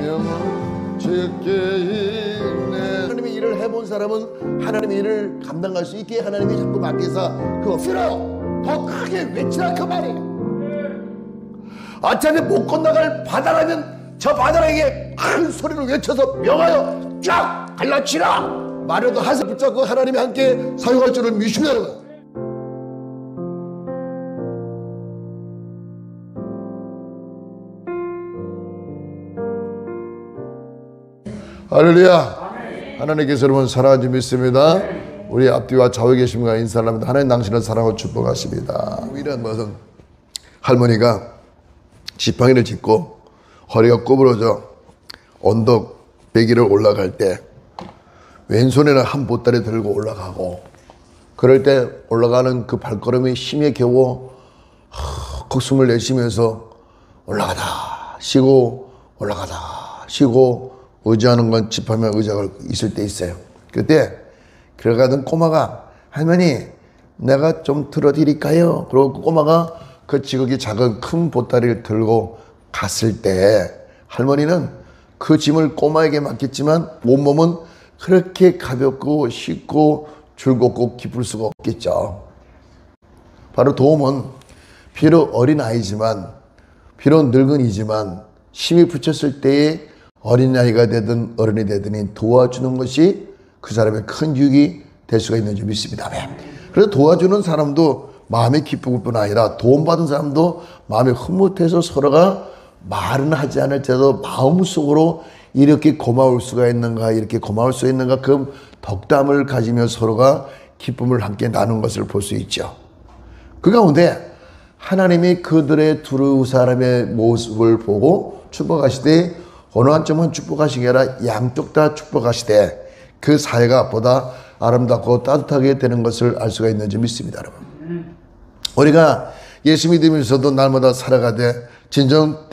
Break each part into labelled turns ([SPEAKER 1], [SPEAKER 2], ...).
[SPEAKER 1] 명은 주께 있네. 하나님의 일을 해본 사람은 하나님의 일을 감당할 수 있게 하나님이 자꾸 맡겨서 그거 필요 더 크게 외치라 그 말이에요. 어차피 못 건너갈 바다라면 저 바다에게 큰 소리로 외쳐서 명하여 쫙 갈라치라 말해도 하세 붙잡고 하나님이 함께 사용할 줄을 믿습니다. 여러분, 할렐루야. 하나님께서 여러분 사랑하는 줄 믿습니다. 우리 앞뒤와 좌우에 계신 분과 인사를 합니다. 하나님 당신을 사랑하고 축복하십니다. 이런 무슨 할머니가 지팡이를 짚고 허리가 구부러져 언덕 배기를 올라갈 때 왼손에는 한 보따리 들고 올라가고, 그럴 때 올라가는 그 발걸음이 힘에 겨워 콧숨을 내쉬면서 올라가다 쉬고 올라가다 쉬고, 의지하는 건 지팡이와 의자가 있을 때 있어요. 그때 들어가던 꼬마가 할머니 내가 좀 들어드릴까요? 그리고 그 꼬마가 그 지극히 작은 큰 보따리를 들고 갔을 때 할머니는 그 짐을 꼬마에게 맡겼지만 온몸은 그렇게 가볍고 쉽고 즐겁고 기쁠 수가 없겠죠. 바로 도움은 비록 어린아이지만 비록 늙은이지만 힘이 붙였을 때에 어린아이가 되든 어른이 되든 도와주는 것이 그 사람의 큰 유익이 될 수가 있는 줄 믿습니다. 그래서 도와주는 사람도 마음이 기쁠 뿐 아니라 도움받은 사람도 마음이 흐뭇해서 서로가 말은 하지 않을 때도 마음속으로 이렇게 고마울 수가 있는가, 이렇게 고마울 수 있는가, 그 덕담을 가지며 서로가 기쁨을 함께 나눈 것을 볼 수 있죠. 그 가운데 하나님이 그들의 두 사람의 모습을 보고 축복하시되 어느 한점은 축복하시게 아니라 양쪽 다 축복하시되 그 사이가 보다 아름답고 따뜻하게 되는 것을 알 수가 있는지 믿습니다. 여러분, 우리가 예수 믿으면서도 날마다 살아가되 진정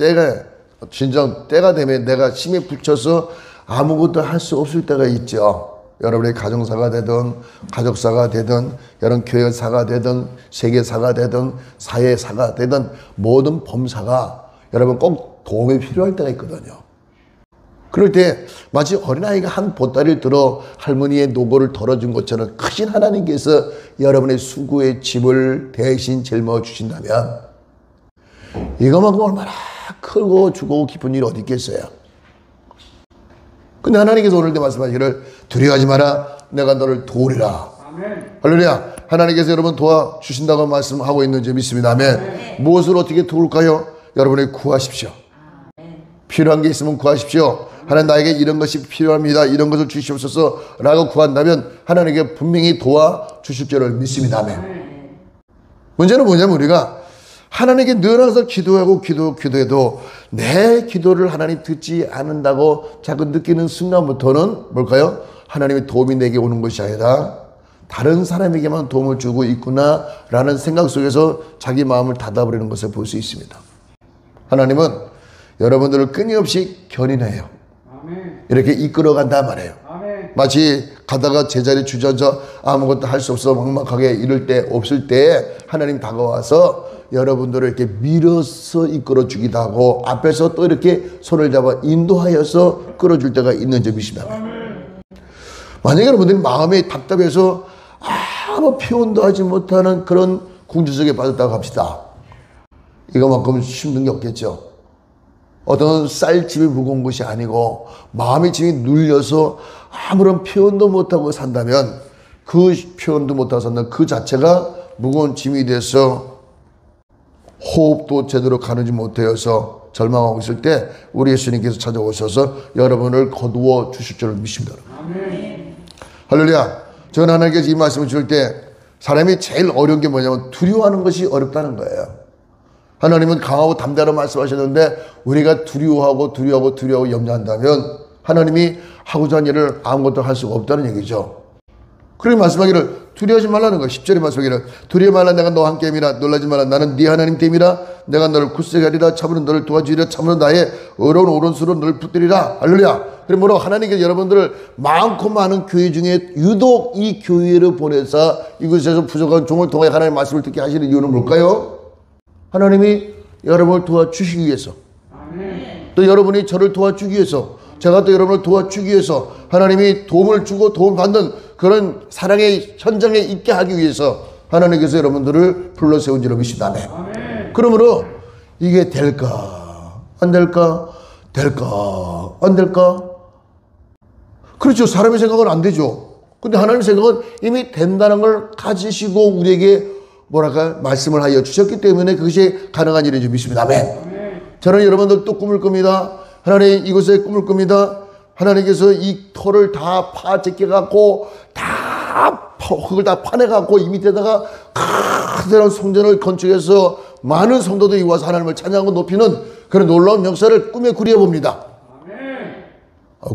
[SPEAKER 1] 때가 되면 내가 힘에 붙여서 아무것도 할 수 없을 때가 있죠. 여러분의 가정사가 되든 가족사가 되든 여러분 교회사가 되든 세계사가 되든 사회사가 되든 모든 범사가 여러분 꼭 도움이 필요할 때가 있거든요. 그럴 때 마치 어린아이가 한 보따리를 들어 할머니의 노고를 덜어준 것처럼 크신 하나님께서 여러분의 수고의 짐을 대신 짊어 주신다면 이것만큼 얼마나 크고 주고 깊은 일이 어디 있겠어요. 근데 하나님께서 오늘도 말씀하시기를 두려워하지 마라, 내가 너를 도우리라. 아멘. 할렐루야. 하나님께서 여러분 도와주신다고 말씀하고 있는지 믿습니다. 아멘. 아멘. 무엇을 어떻게 도울까요? 여러분이 구하십시오. 아멘. 필요한 게 있으면 구하십시오. 하나님 나에게 이런 것이 필요합니다, 이런 것을 주시옵소서 라고 구한다면 하나님께 분명히 도와주실 줄을 믿습니다. 아멘. 문제는 뭐냐면 우리가 하나님께 늘 항상 기도하고 기도해도 내 기도를 하나님 듣지 않는다고 자꾸 느끼는 순간부터는 뭘까요? 하나님의 도움이 내게 오는 것이 아니라 다른 사람에게만 도움을 주고 있구나 라는 생각 속에서 자기 마음을 닫아버리는 것을 볼 수 있습니다. 하나님은 여러분들을 끊임없이 견인해요. 이렇게 이끌어간단 말이에요. 마치 가다가 제자리 주저앉아 아무것도 할 수 없어 막막하게 이럴 때 없을 때 하나님 다가와서 여러분들을 이렇게 밀어서 이끌어 주기도 하고 앞에서 또 이렇게 손을 잡아 인도하여서 끌어줄 때가 있는 점이 있습니다. 만약에 여러분들이 마음이 답답해서 아무 표현도 하지 못하는 그런 궁지 속에 빠졌다고 합시다. 이거만큼 힘든 게 없겠죠. 어떤 쌀집이 무거운 것이 아니고 마음의 짐이 눌려서 아무런 표현도 못하고 산다면 그 표현도 못하고 산다면 그 자체가 무거운 짐이 돼서 호흡도 제대로 가누지 못하여서 절망하고 있을 때 우리 예수님께서 찾아오셔서 여러분을 거두어 주실 줄을 믿습니다. 아멘. 할렐루야. 저는 하나님께서 이 말씀을 줄 때 사람이 제일 어려운 게 뭐냐면 두려워하는 것이 어렵다는 거예요. 하나님은 강하고 담대하게 말씀하셨는데 우리가 두려워하고 염려한다면 하나님이 하고자 하는 일을 아무것도 할 수가 없다는 얘기죠. 그렇게 말씀하기를 두려워하지 말라는 거예요. 10절에 말씀하기를 두려워 말라, 내가 너와 함께함이라. 놀라지 말라, 나는 네 하나님 됨이라. 내가 너를 굳세게 하리라. 참으로 너를 도와주리라. 참으로 나의 의로운 오른손으로 너를 붙들리라. 할렐루야. 그럼 뭐라고 하나님께서 여러분들을 많고 많은 교회 중에 유독 이 교회를 보내서 이곳에서 부족한 종을 통해 하나님의 말씀을 듣게 하시는 이유는 뭘까요? 하나님이 여러분을 도와주시기 위해서. 아멘. 또 여러분이 저를 도와주기 위해서, 제가 또 여러분을 도와주기 위해서 하나님이 도움을 주고 도움을 받는 그런 사랑의 현장에 있게 하기 위해서 하나님께서 여러분들을 불러 세운 줄로 믿습니다. 아멘. 그러므로 이게 될까 안 될까, 될까 안 될까? 그렇죠. 사람의 생각은 안 되죠. 근데 하나님의 생각은 이미 된다는 걸 가지시고 우리에게 뭐랄까 말씀을 하여 주셨기 때문에 그것이 가능한 일인 줄 믿습니다. 아멘. 저는 여러분들 또 꿈을 꿉니다. 하나님 이곳에 꿈을 꿉니다. 하나님께서 이 터를 다 파제껴 갖고 그걸 다 파내 갖고 이 밑에다가 커다란 성전을 건축해서 많은 성도들이 와서 하나님을 찬양하고 높이는 그런 놀라운 역사를 꿈에 그려봅니다.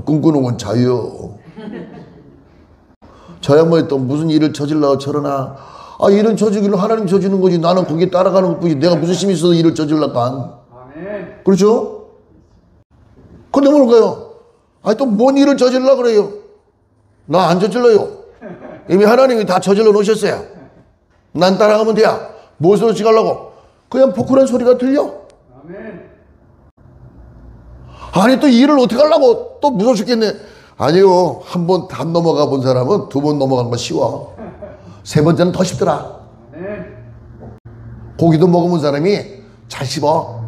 [SPEAKER 1] 꿈꾸는 건 자유요. 저 양반이 또 무슨 일을 저질러고 저러나. 일은 저지기는 하나님 저지는 거지. 나는 거기에 따라가는 것 뿐이지. 내가 무슨 힘이 있어서 일을 저질러까. 그렇죠? 근데 뭘까요? 또 뭔 일을 저질러 그래요? 나 안 저질러요. 이미 하나님이 다 저질러 놓으셨어요. 난 따라가면 돼야. 무엇으로 지가려고? 그냥 포크란 소리가 들려. 아니 또 일을 어떻게 하려고? 또 무서워 죽겠네. 아니요. 한 번 담 넘어가 본 사람은 두 번 넘어가는 건 쉬워. 세 번째는 더 쉽더라. 고기도 먹어본 사람이 잘 씹어.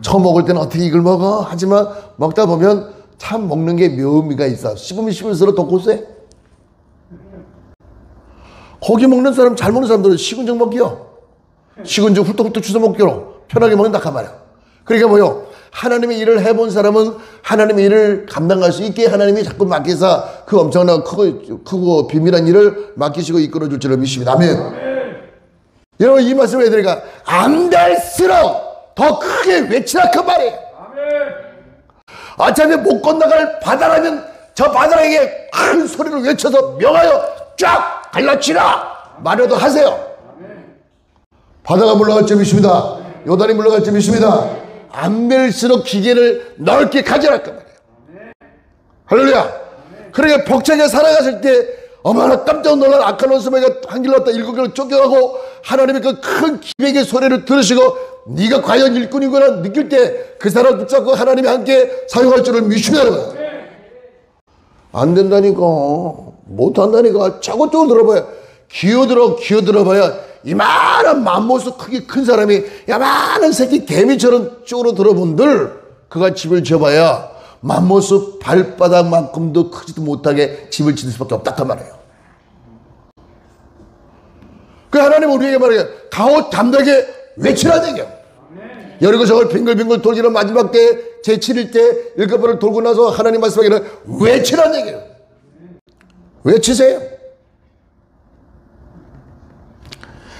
[SPEAKER 1] 처음 먹을 때는 어떻게 이걸 먹어? 하지만 먹다 보면 참 먹는 게 묘미가 있어. 씹으면 씹을수록 더 고소해. 고기 먹는 사람, 잘 먹는 사람들은 식은 죽 먹기요. 식은 죽 훌떡훌떡 주워 먹기로 편하게 먹는다 그 말이야. 그러니까 뭐요? 하나님의 일을 해본 사람은 하나님의 일을 감당할 수 있게 하나님이 자꾸 맡기사 그 엄청난 크고 비밀한 일을 맡기시고 이끌어줄 줄을 믿습니다. 아멘. 여러분 이 말씀을 해드리니까 안 될수록 더 크게 외치라 그 말이에요. 어차피 못 건너갈 바다라면 저 바다에게 큰 소리를 외쳐서 명하여 쫙 갈라치라 말해도 하세요. 바다가 물러갈 줄 믿습니다. 요단이 물러갈 줄 믿습니다. 안 될수록 기계를 넓게 가져라 그 말이에요. 할렐루야. 그러니까 벅차게 살아갔을 때 어마나 깜짝 놀란 악한 소매가 한 길 났다 일곱 길로 쫓겨가고 하나님의 그 큰 기백의 소리를 들으시고 네가 과연 일꾼이구나 느낄 때 그 사람 붙잡고 하나님이 함께 사용할 줄을 믿으시면 안 된다니까. 못한다니까. 차고쪽으로 들어봐야 기어들어봐야 이만한 맘모습 크기 큰 사람이 야만한 새끼 개미처럼 쪽으로 들어본들 그가 집을 지어봐야 맘모습 발바닥만큼도 크지도 못하게 집을 짓을 수밖에 없다 말이에요. 그 하나님 우리에게 말해요. 가오 담대하게 외치라는 얘기예요. 여리고 저걸 빙글빙글 돌기는 마지막 때 제7일 때 일곱번을 돌고 나서 하나님 말씀하기를 외치라는 얘기예요. 외치세요.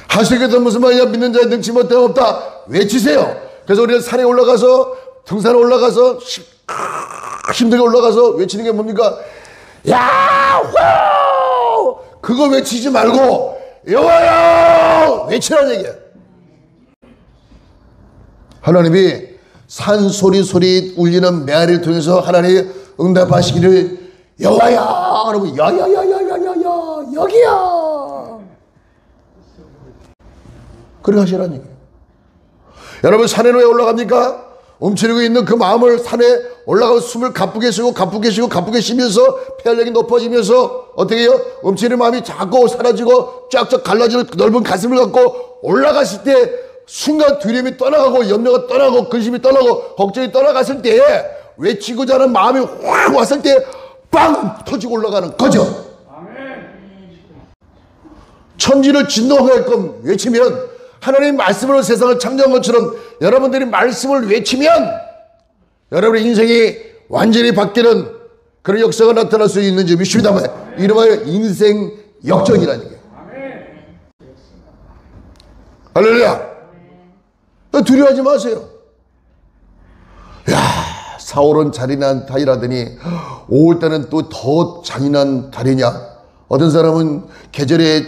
[SPEAKER 1] 하시겠다 무슨 말이야. 믿는 자의 능치 못함 없다. 외치세요. 그래서 우리는 산에 올라가서 등산에 올라가서 힘들게 올라가서 외치는 게 뭡니까? 야호! 그거 외치지 말고 여호와여! 외치라는 얘기야. 하나님이 산소리 울리는 메아리를 통해서 하나님이 응답하시기를 여호와야! 그러면 야야야야야야야 여기야! 그렇게 하시라는 얘기예요. 여러분 산에 왜 올라갑니까? 움츠리고 있는 그 마음을 산에 올라가서 숨을 가쁘게 쉬고 가쁘게 쉬면서 폐활량이 높아지면서 어떻게 해요? 움츠리는 마음이 자꾸 사라지고 쫙쫙 갈라지는 넓은 가슴을 갖고 올라갔을 때 순간 두려움이 떠나가고 염려가 떠나고 근심이 떠나고 걱정이 떠나갔을 때 외치고자 하는 마음이 확 왔을 때 빵 터지고 올라가는 거죠. 천지를 진동하게끔 외치면 하나님 말씀으로 세상을 창조한 것처럼 여러분들이 말씀을 외치면 여러분의 인생이 완전히 바뀌는 그런 역사가 나타날 수 있는지 믿습니다. 이름하여 인생 역전이라는 얘기예요. 할렐루야. 두려워하지 마세요. 야, 4월은 잔인한 달이라더니 5월달은 또 더 잔인한 달이냐. 어떤 사람은 계절의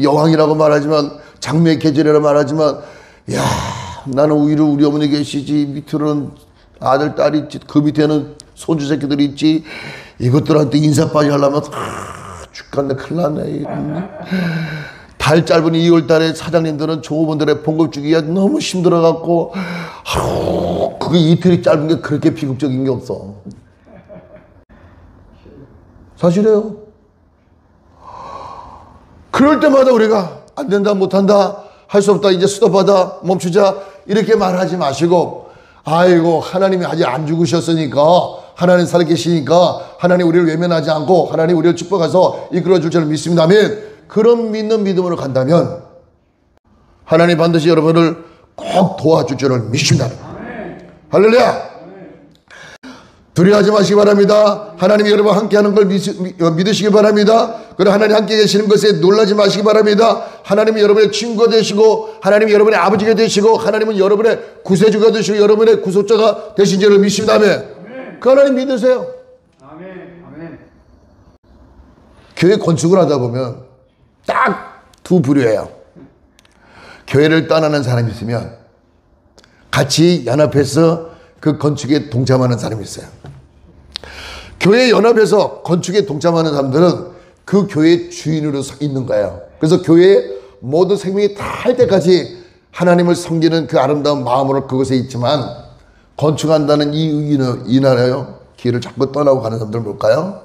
[SPEAKER 1] 여왕이라고 말하지만 장미의 계절이라고 말하지만 야 나는 오히려 우리 어머니 계시지 밑으로는 아들 딸이 있지 그 밑에는 손주 새끼들이 있지 이것들한테 인사빠지 하려면 죽겠네 큰일 났네. 달 짧은 2월달에 사장님들은 종업원들의 봉급 주기가 너무 힘들어갖고 그게 이틀이 짧은 게 그렇게 비극적인 게 없어. 사실이에요. 그럴 때마다 우리가 안 된다, 못한다, 할 수 없다, 이제 스톱하다, 멈추자 이렇게 말하지 마시고, 아이고 하나님이 아직 안 죽으셨으니까, 하나님 살아계시니까 하나님 우리를 외면하지 않고 하나님 우리를 축복해서 이끌어줄 줄 믿습니다. 아멘. 그런 믿는 믿음으로 간다면 하나님 반드시 여러분을 꼭 도와줄 줄을 믿습니다. 할렐루야. 두려워하지 마시기 바랍니다. 하나님이 여러분 함께하는 걸 믿으시기 바랍니다. 그리고 하나님 함께 계시는 것에 놀라지 마시기 바랍니다. 하나님은 여러분의 친구가 되시고 하나님이 여러분의 아버지가 되시고 하나님은 여러분의 구세주가 되시고 여러분의 구속자가 되신 줄을 믿습니다. 아멘. 그 하나님 믿으세요. 아멘. 교회 건축을 하다 보면 딱 두 부류예요. 교회를 떠나는 사람이 있으면 같이 연합해서 그 건축에 동참하는 사람이 있어요. 교회 연합해서 건축에 동참하는 사람들은 그 교회의 주인으로 서 있는 거예요. 그래서 교회의 모든 생명이 다 할 때까지 하나님을 섬기는 그 아름다운 마음으로 그곳에 있지만, 건축한다는 이 의의는 이나라요 길을 자꾸 떠나고 가는 사람들은 뭘까요?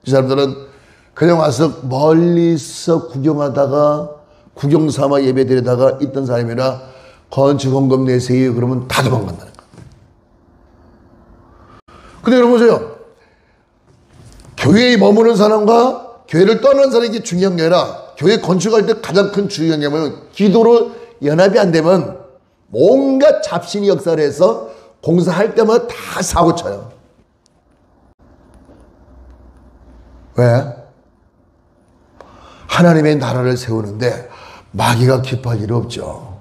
[SPEAKER 1] 이 사람들은 그냥 와서 멀리서 구경하다가 구경 삼아 예배 드리다가 있던 사람이라 건축 헌금 내세요 그러면 다 도망간다는 거예요. 근데 여러분 보세요. 교회에 머무는 사람과 교회를 떠나는 사람이 이게 중요한 게 아니라, 교회 건축할 때 가장 큰 중요한 게 뭐냐면 기도로 연합이 안 되면 뭔가 잡신이 역사를 해서 공사할 때마다 다 사고 쳐요. 왜? 하나님의 나라를 세우는데 마귀가 기뻐할 일이 없죠.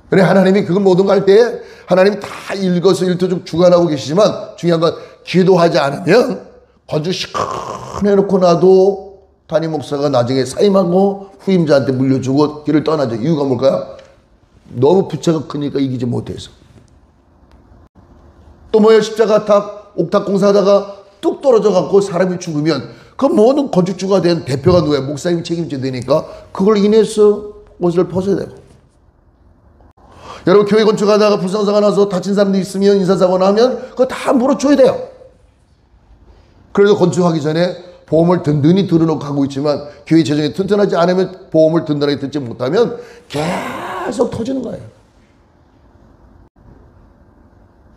[SPEAKER 1] 그래 하나님이 그걸 모든 거 할 때 하나님이 다 일거수일투족 주관하고 계시지만, 중요한 건 기도하지 않으면 건축 시큰해놓고 나도 담임 목사가 나중에 사임하고 후임자한테 물려주고 길을 떠나죠. 이유가 뭘까요? 너무 부채가 크니까 이기지 못해서. 또 뭐예요? 십자가 탑 옥탑 공사하다가 뚝 떨어져 갖고 사람이 죽으면 그 모든 건축주가 된 대표가 누구예요? 목사님이 책임져야 되니까 그걸 인해서 옷을 벗어야 되고. 여러분 교회 건축하다가 불상사가 나서 다친 사람도 있으면, 인사사고 나면 그거 다 물어줘야 돼요. 그래도 건축하기 전에 보험을 든든히 들어놓고 하고 있지만, 교회 재정이 튼튼하지 않으면 보험을 든든하게 듣지 못하면 계속 터지는 거예요.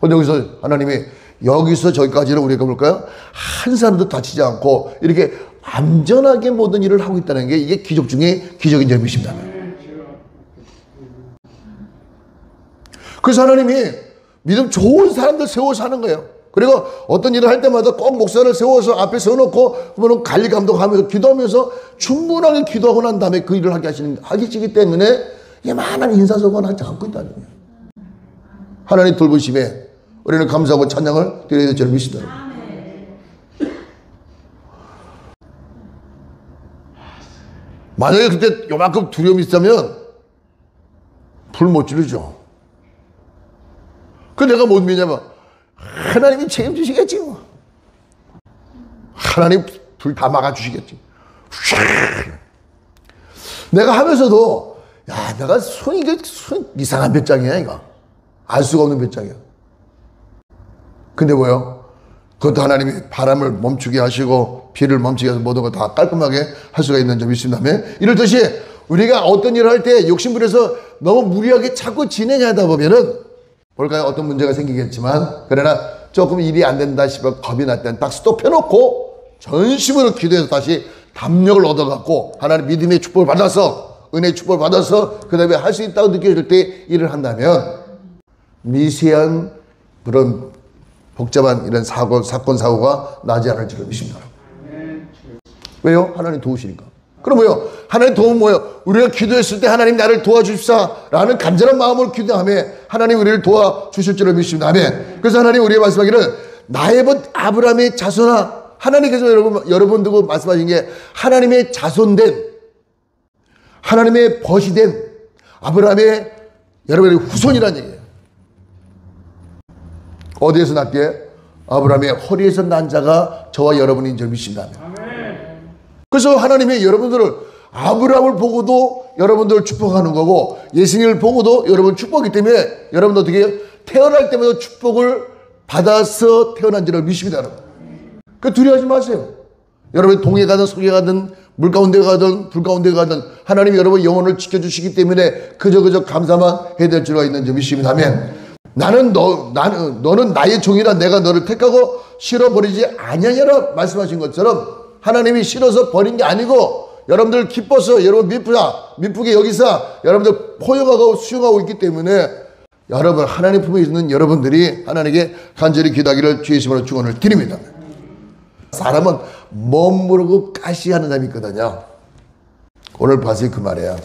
[SPEAKER 1] 근데 여기서 하나님이 여기서 저기까지는 우리가 볼까요? 한 사람도 다치지 않고 이렇게 안전하게 모든 일을 하고 있다는 게 이게 기적 중에 기적인 점이 있습니다. 그래서 하나님이 믿음 좋은 사람들 세워서 하는 거예요. 그리고 어떤 일을 할 때마다 꼭 목사를 세워서 앞에 세워놓고 그러면 관리 감독하면서 기도하면서 충분하게 기도하고 난 다음에 그 일을 하기 때문에 이만한 인사석은 하지 않고 있다는 거예요. 하나님 돌보심에 우리는 감사하고 찬양을 드려야 될 줄 믿습니다. 만약에 그때 요만큼 두려움이 있다면 불 못 지르죠. 그 내가 못 믿냐면 하나님이 책임지시겠지 뭐. 하나님 불 다 막아주시겠지. 내가 하면서도 야 내가 손 이상한 배짱이야 이거. 알 수가 없는 배짱이야. 근데 뭐요? 그것도 하나님이 바람을 멈추게 하시고 비를 멈추게 해서 모든 걸 다 깔끔하게 할 수가 있는 점이 있습니다. 이렇듯이 우리가 어떤 일을 할 때 욕심부려서 너무 무리하게 자꾸 진행하다 보면은 볼까요? 어떤 문제가 생기겠지만, 그러나 조금 일이 안 된다 싶어 겁이 날 때는 딱 스톱해놓고 전심으로 기도해서 다시 담력을 얻어갖고 하나님 믿음의 축복을 받아서, 은혜의 축복을 받아서 그 다음에 할 수 있다고 느껴질 때 일을 한다면 미세한 그런 복잡한 이런 사건, 사고가 나지 않을 줄을 믿습니다. 왜요? 하나님 도우시니까. 그럼 뭐요? 하나님 도움 뭐요? 우리가 기도했을 때 하나님 나를 도와주십사 라는 간절한 마음으로 기도하며 하나님 우리를 도와주실 줄을 믿습니다. 아멘. 그래서 하나님 우리의 말씀하기를 나의 벗 아브라함의 자손아, 하나님께서 여러분 두고 말씀하신 게 하나님의 자손된, 하나님의 벗이 된 아브라함의 여러분의 후손이라는 얘기예요. 어디에서 났기에? 아브라함의 허리에서 난 자가 저와 여러분인 줄 믿습니다. 그래서 하나님이 여러분들을 아브라함을 보고도 여러분들 축복하는 거고 예수님을 보고도 여러분 축복이기 때문에 여러분도 어떻게 태어날 때마다 축복을 받아서 태어난 줄을 믿습니다. 여러분. 그 두려워하지 마세요. 여러분 동해 가든 서해 가든 물 가운데 가든 불 가운데 가든 하나님이 여러분 영혼을 지켜주시기 때문에 그저 감사만 해야 될 줄 있는 줄 믿습니다. 아멘. 너는 나의 종이라 내가 너를 택하고 실어버리지 아니하니라 말씀하신 것처럼 하나님이 실어서 버린 게 아니고 여러분들 기뻐서 여러분 미쁘게 여기서 여러분들 포용하고 수용하고 있기 때문에 여러분 하나님 품에 있는 여러분들이 하나님께 간절히 기도하기를 주의 이름으로 축원을 드립니다. 사람은 멋모르고 가시하는 사람이 있거든요. 오늘 봐서 그 말이에요.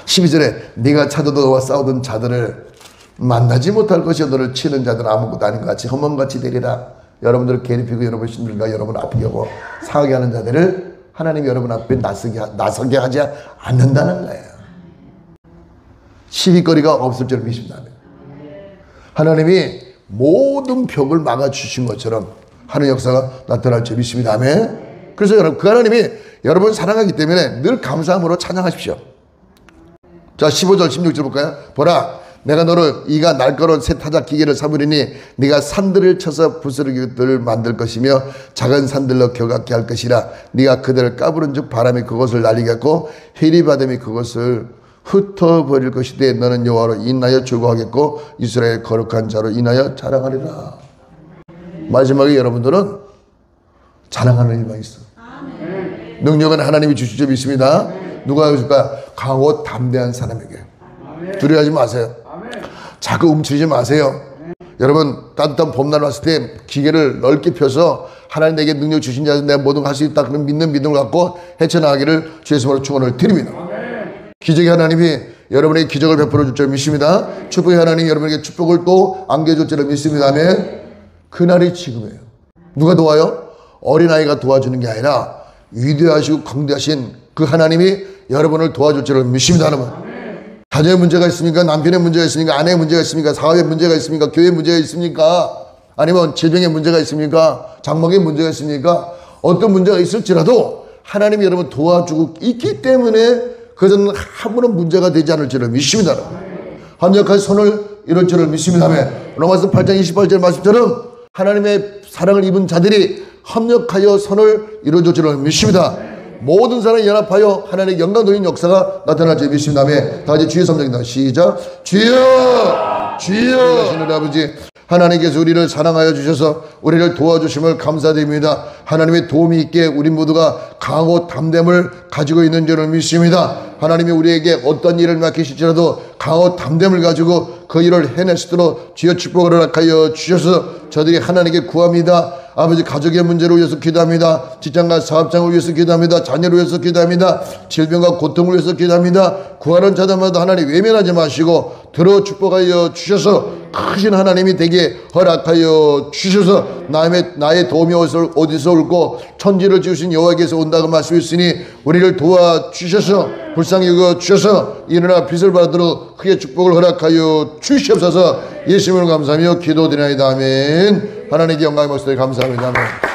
[SPEAKER 1] 12절에 네가 찾아도 너와 싸우던 자들을 만나지 못할 것이요 너를 치는 자들은 아무것도 아닌 것 같이 험함같이 되리라. 여러분들을 괴롭히고 여러분 힘들고 여러분 아프게 하고 상하게 하는 자들을 하나님이 여러분 앞에 나서게 하지 않는다는 거예요. 시비거리가 없을 줄 믿습니다. 하나님이 모든 벽을 막아주신 것처럼 하는 역사가 나타날 줄 믿습니다. 아멘. 그래서 여러분 그 하나님이 여러분 사랑하기 때문에 늘 감사함으로 찬양하십시오. 자 15절 16절 볼까요? 보라 내가 너를 이가 날카로운 새 타작 기계를 삼으리니 네가 산들을 쳐서 부스러기들을 만들 것이며 작은 산들로 겨같게 할 것이라. 네가 그들을 까부른 즉 바람이 그것을 날리게 하고 해리바람이 그것을 흩어버릴 것이되 너는 여호와로 인하여 즐거워하겠고 이스라엘 거룩한 자로 인하여 자랑하리라. 마지막에 여러분들은 자랑하는 일만 있어. 능력은 하나님이 주시죠 믿습니다. 누가 해줄까? 강하고 담대한 사람에게. 두려워하지 마세요. 자꾸 움츠리지 마세요. 여러분 따뜻한 봄날 왔을 때 기계를 넓게 펴서 하나님 내게 능력 주신 자들 내가 뭐든 할 수 있다 그런 믿는 믿음을 갖고 헤쳐나가기를 주의 이름으로 축원을 드립니다. 기적의 하나님이 여러분에게 기적을 베풀어 줄 줄 믿습니다. 축복의 하나님이 여러분에게 축복을 또 안겨줄 줄 믿습니다. 아멘. 그날이 지금이에요. 누가 도와요? 어린아이가 도와주는 게 아니라 위대하시고 광대하신 그 하나님이 여러분을 도와줄 줄 믿습니다. 여러분. 자녀의 문제가 있습니까? 남편의 문제가 있습니까? 아내의 문제가 있습니까? 사업의 문제가 있습니까? 교회의 문제가 있습니까? 아니면 질병의 문제가 있습니까? 장막의 문제가 있습니까? 어떤 문제가 있을지라도 하나님이 여러분 도와주고 있기 때문에 그것은 아무런 문제가 되지 않을 줄을 믿습니다. 합력한 손을 이룰 줄을 믿습니다. 로마서 8장 28절 말씀처럼 하나님의 사랑을 입은 자들이 합력하여 선을 이루어줄 줄을 믿습니다. 모든 사람이 연합하여 하나님의 영광 돌린 역사가 나타날 줄 믿습니다. 다 같이 주의 섬기다 시작. 주여 주여 하시는 아버지 하나님께서 우리를 사랑하여 주셔서 우리를 도와주심을 감사드립니다. 하나님의 도움이 있게 우리 모두가 강하고 담됨을 가지고 있는 줄을 믿습니다. 하나님이 우리에게 어떤 일을 맡기실지라도 강하고 담됨을 가지고 그 일을 해낼 수 있도록 주여 축복을 허락하여 주셔서 저들이 하나님께 구합니다. 아버지 가족의 문제를 위해서 기도합니다. 직장과 사업장을 위해서 기도합니다. 자녀를 위해서 기도합니다. 질병과 고통을 위해서 기도합니다. 구하는 자들마다 하나님 외면하지 마시고 들어 축복하여 주셔서 크신 하나님이 되게 허락하여 주셔서 나의 도움이 어디서 올고 천지를 지으신 여호와께서 온다고 말씀했으니 우리를 도와주셔서 불쌍히 여겨 주셔서 일어나 빛을 받도록 크게 축복을 허락하여 주시옵소서. 예수님을 감사하며 기도드리나이다. 아멘. 하나님께 영광의 목소리 감사합니다. 아멘.